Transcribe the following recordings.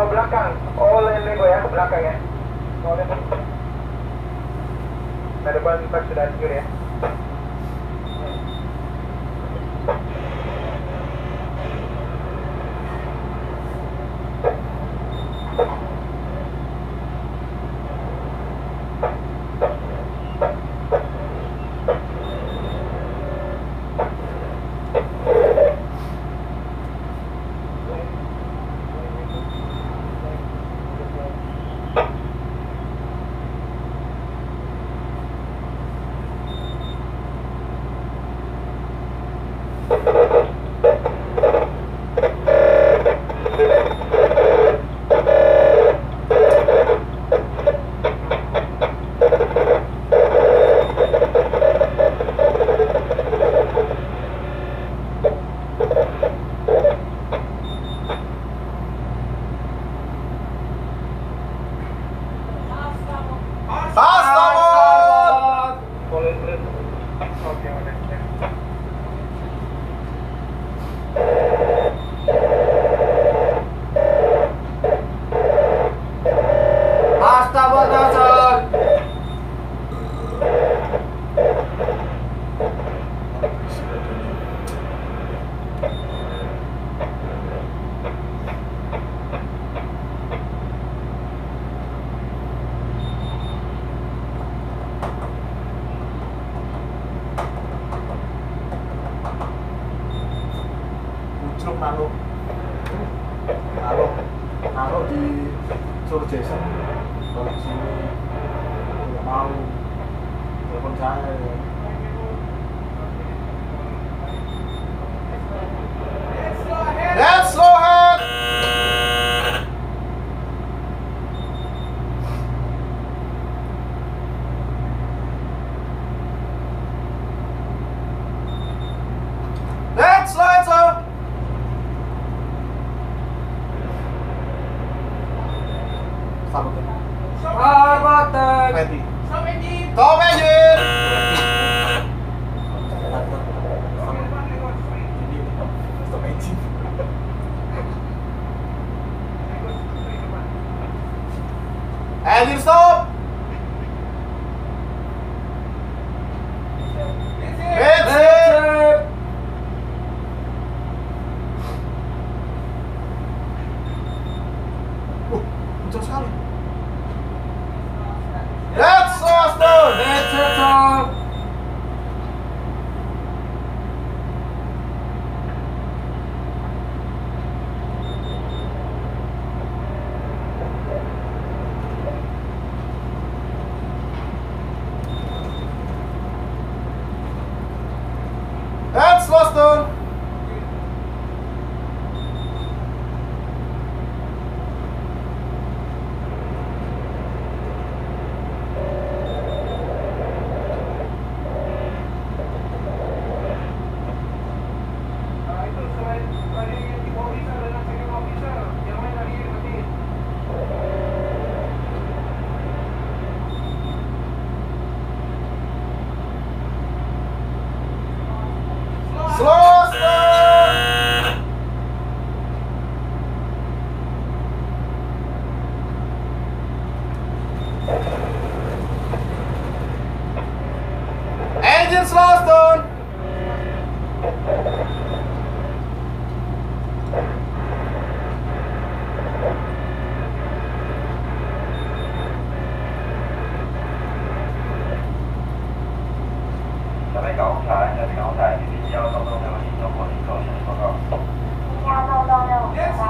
Belakang, all in nego ya, ke belakang ya. All in. Nah, depan truk sudah secure ya. Naruh di Surjason kalau di sini nggak mau telepon saya ya. Let's go ahead. Let's go. Sabotan. Ready. Stop engine. Stop engine. Stop engine. Engine stop. That's it. Kencang sekali. That's awesome. That's it. 港台，下次港台1号动动6号进中国领口，下次报告。1号动动6号。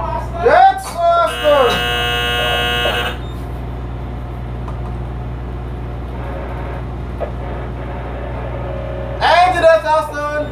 That's faster. Engine that's Austin.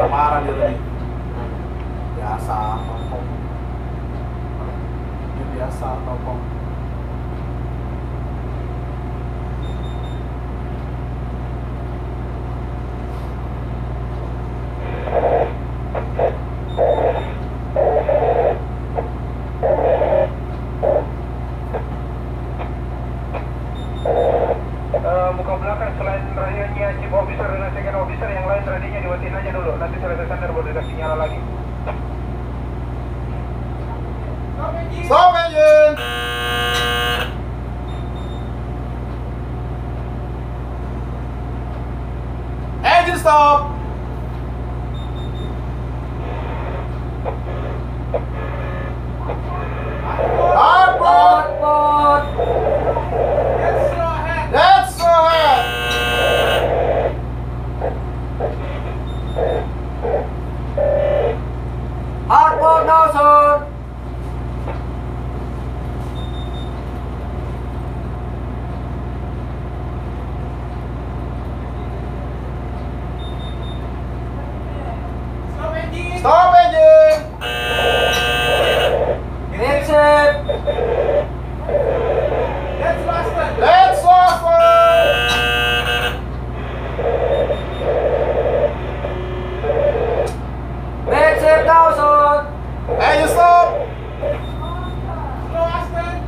Marah dia tadi. Biasa topong. Ini biasa topong. Muka belakang selain radionya chief officer dan second officer, yang lain radionya dimatiin aja dulu. Nanti selesai standar baru dikasih nyala lagi. Stop engine. Engine stop. Hardboard. Let's go ahead. Hardboard now, sir. Stop engine. Exit. Let's faster. Let's faster. Exit now, sir. Engine stop. Slow Aston.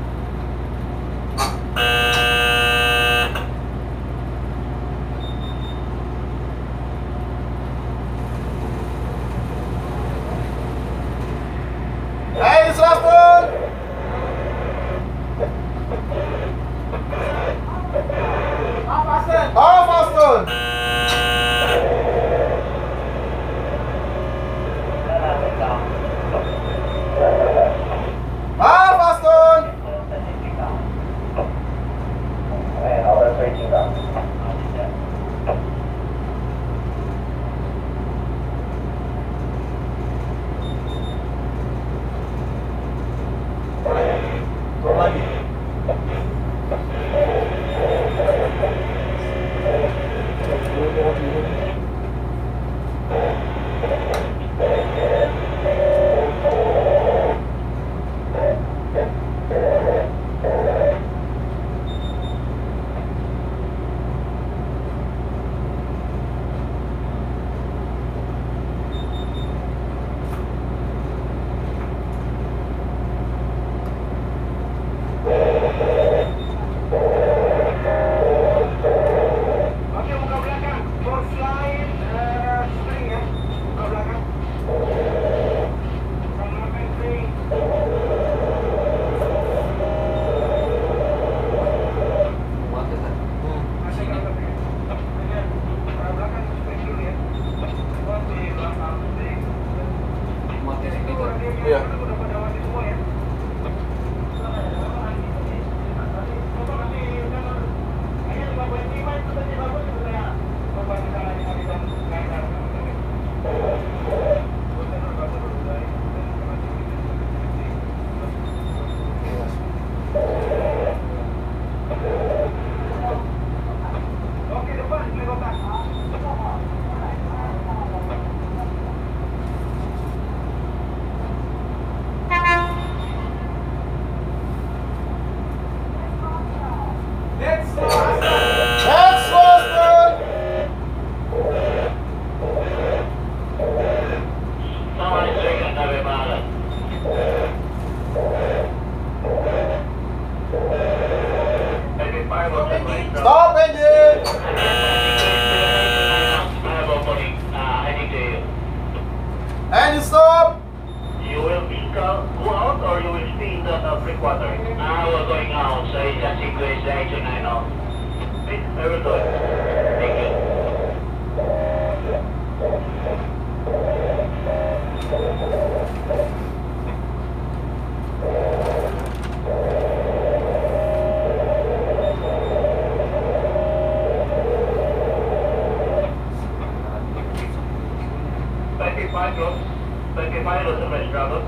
Taipei pilot is ready, driver.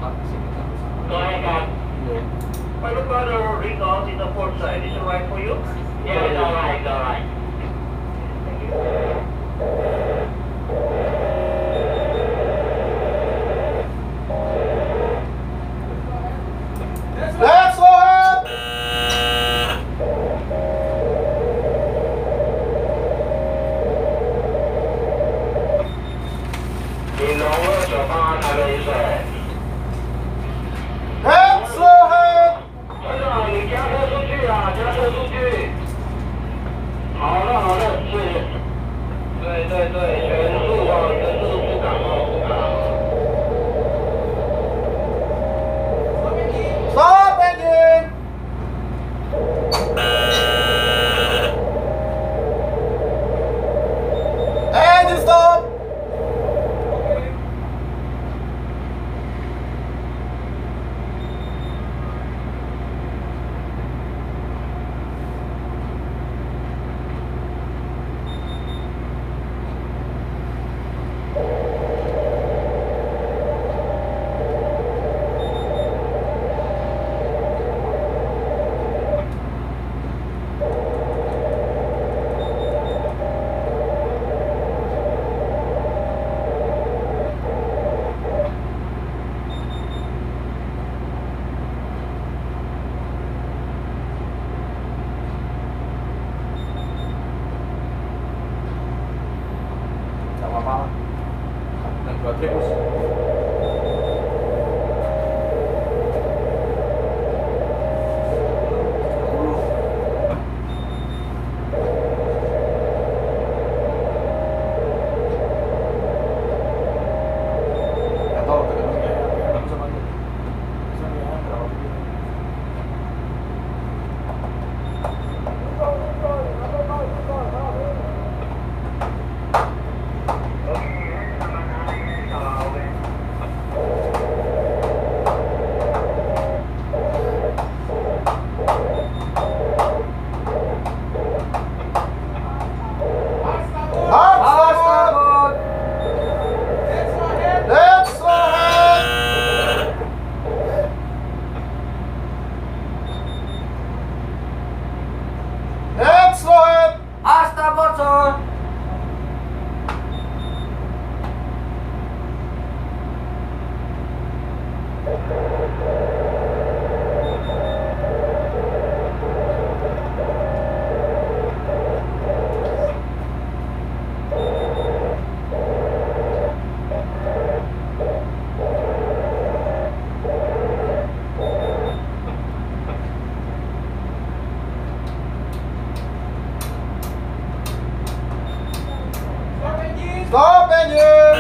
Go ahead, guys. Iya. Pilot brother, ring out in the port side. Is it right for you? Yeah, it's alright, alright. Thank you. Let's go ahead. Let's go ahead. 船长，你加车出去啊，加车出去。好的，好的，谢谢。对对对，全速啊，全速出港哦，出港。Stop engine. Engine stop. Gak apa-apa lah. Dan buat terus. Gak tau tergantung ya. Sama dia. Sama dia berapa dia. Let's go ahead. Let's go ahead. Hasta bocor. Stop engine.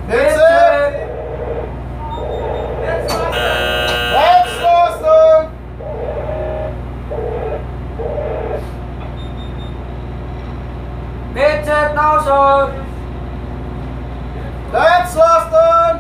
That's it. Let's go, sir. That's it now, sir. That's last turn.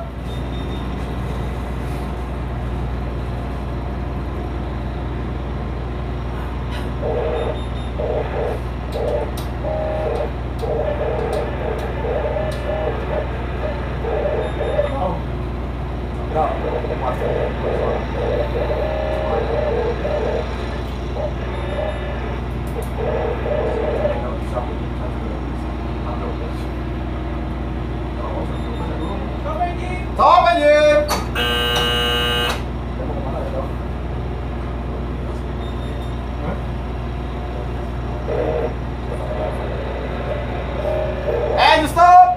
Stop engine. And stop.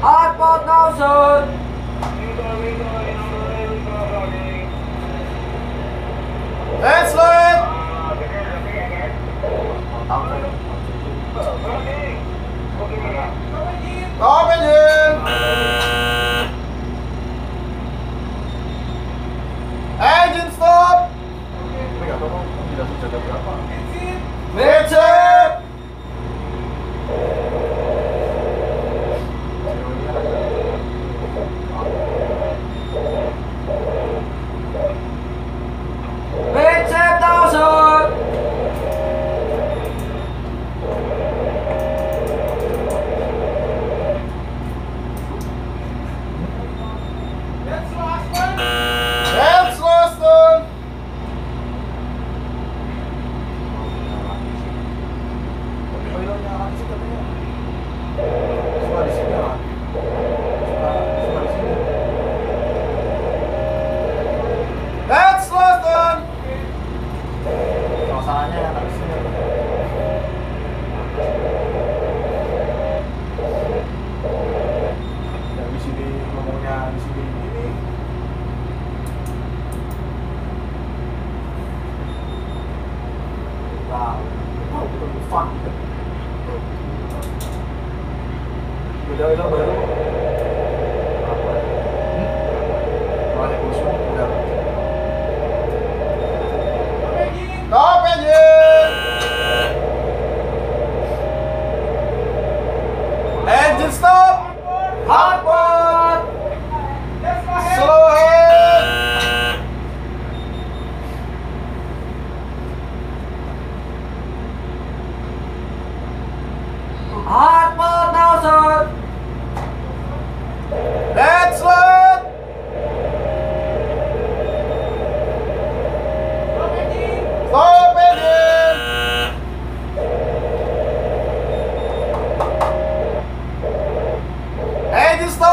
Hard port now, sir. Let's land. Tahu saya. Stop engine. Engine stop. Tapi nggak tahu tidak sejaga berapa. Ngecek. Recep now, sir. That's last one. Oilnya lagi sih katanya. Suka di sini lah. Suka di sini. That's last one. Suasananya enak di sini. Dan di sini ngomongnya di sini ini. Wow, betul fun gitu. Beda baru. Apa? Malah khusus udah. Stop engine. Engine stop. Hard port. Slow head. Hard port now, sir. Let's land. Stop engine. Engine stop.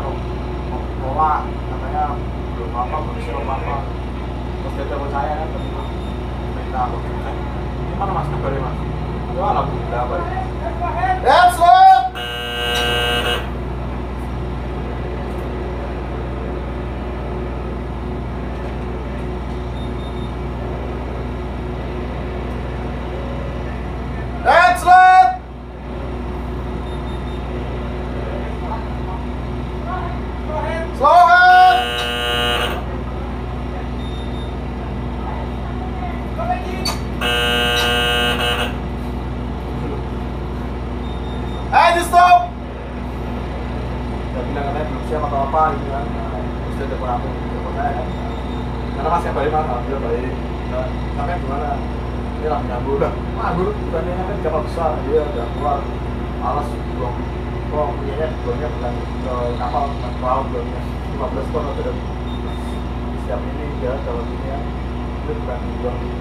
anu nolak katanya belum siap apa. Terus dia telepon saya kan minta aku gimana mas kabarnya mas? Ya alhamdulillah baik. That's what. That's what. Slow hand. Ayo stop. Dia bilang katanya belum siap atau apa gitu kan. Terus dia telepon aku saya kan. Karena mas yang baik mas, alhamdulillah baik. Nah, sampai gimana? Ini lah nganggur dah. Nganggur bukannya kan kapal besar, dia udah keluar alas buang. Oh punyanya buangnya bukan ke kapal, bukan perahu buangnya 15 ton atau setiap ini dia kalau ini ya itu bukan buang di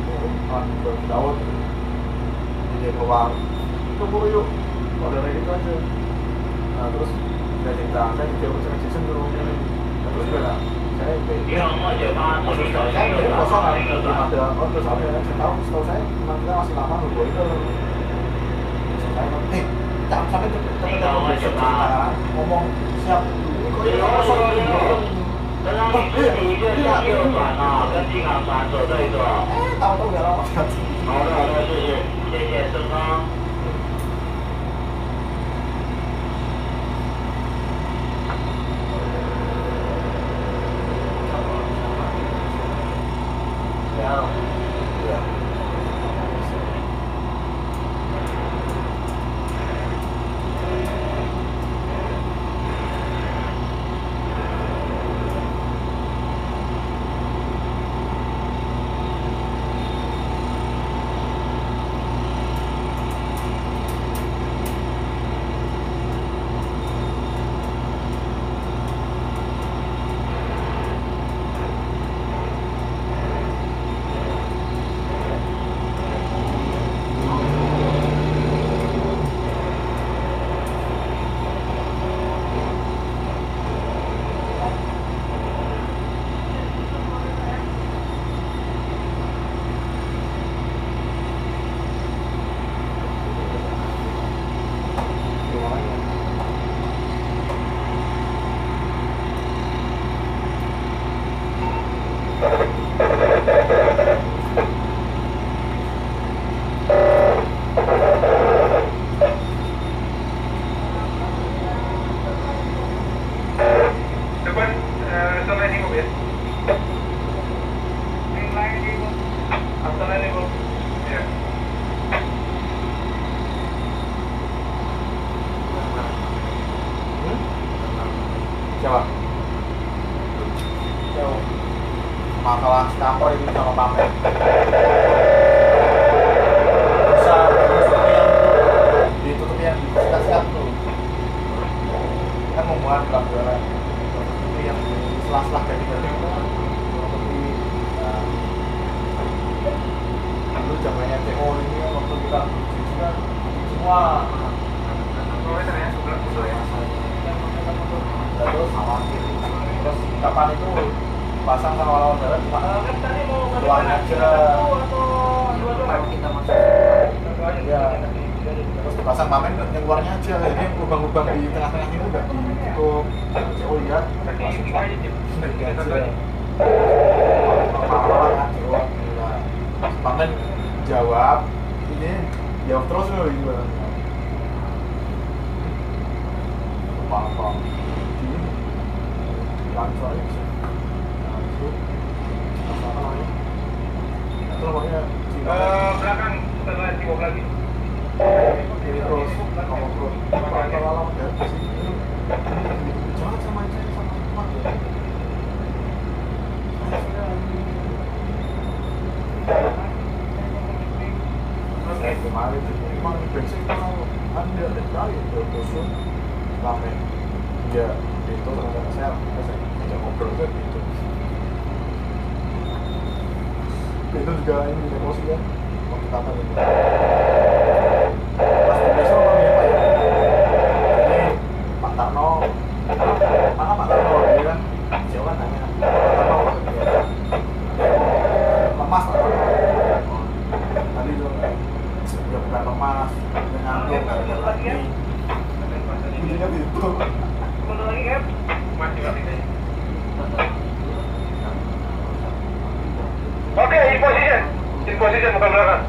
buang di laut. Jadi dia keluar itu buru yuk. Udah kayak gitu aja. Nah terus saya cerita, saya juga bersama Jason dulu ini. Terus gue lah, saya kosong kan, belum ada terus apa ya, saya tahu, setahu saya cuma kita masih lama nunggu itu. Saya sampai besok kita ngomong siap, ini kok ini kosong ini. Tahu-tahu nggak lama. 好的，好的，谢谢郑康。Siapa? Masalah kapal ini sama pamer. Bisa ditutupi yang sikat-sikat tuh. Kan membuat pelabuhan. Itu yang selah-selah dari itu. Dulu zamannya TO ini waktu kita kan semua. Terus khawatir. Terus kapan itu pasang sama lawan darat cuma keluarnya aja kita masuk ya terus dipasang pamen yang luarnya aja ini lubang-lubang di tengah-tengah itu udah ditutup CO lihat langsung aja pamen jawab ini jawab terus loh gitu apa langsung aja bisa Belakang setelah Tibok lagi. Terus kalau dari sini jangan sama saya sama teman ya. Saya kemarin memang bensin kalau ada dari dusun ramen dia itu terhadap saya ajak ngobrol aja gitu. Itu juga ini emosi kan waktu kapan itu pas di besok kan ya Pak ya ini Pak Tarno Tarno, mana Pak Tarno, dia kan jauh kan nanya Pak Tarno, lemas Pak Tarno. Tadi itu dia bukan lemas, dia ngantuk, dia lagi. Intinya gitu. Oke, in position bukan belakang.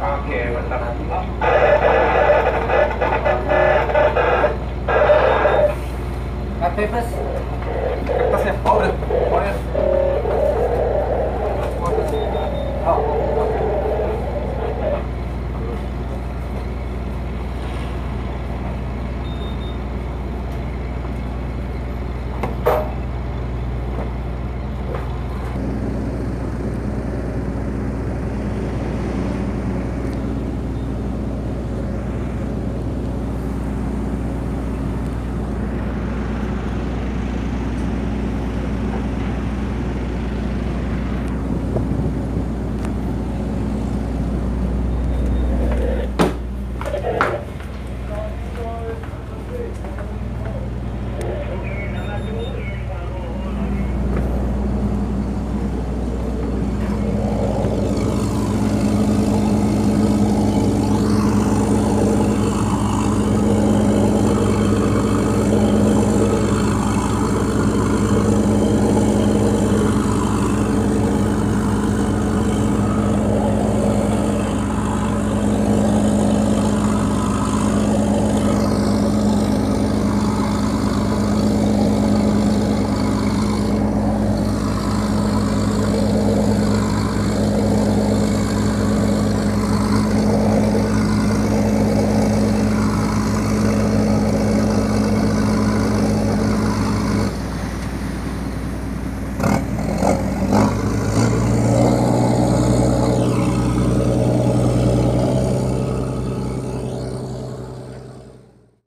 Oke, mantap. Papers.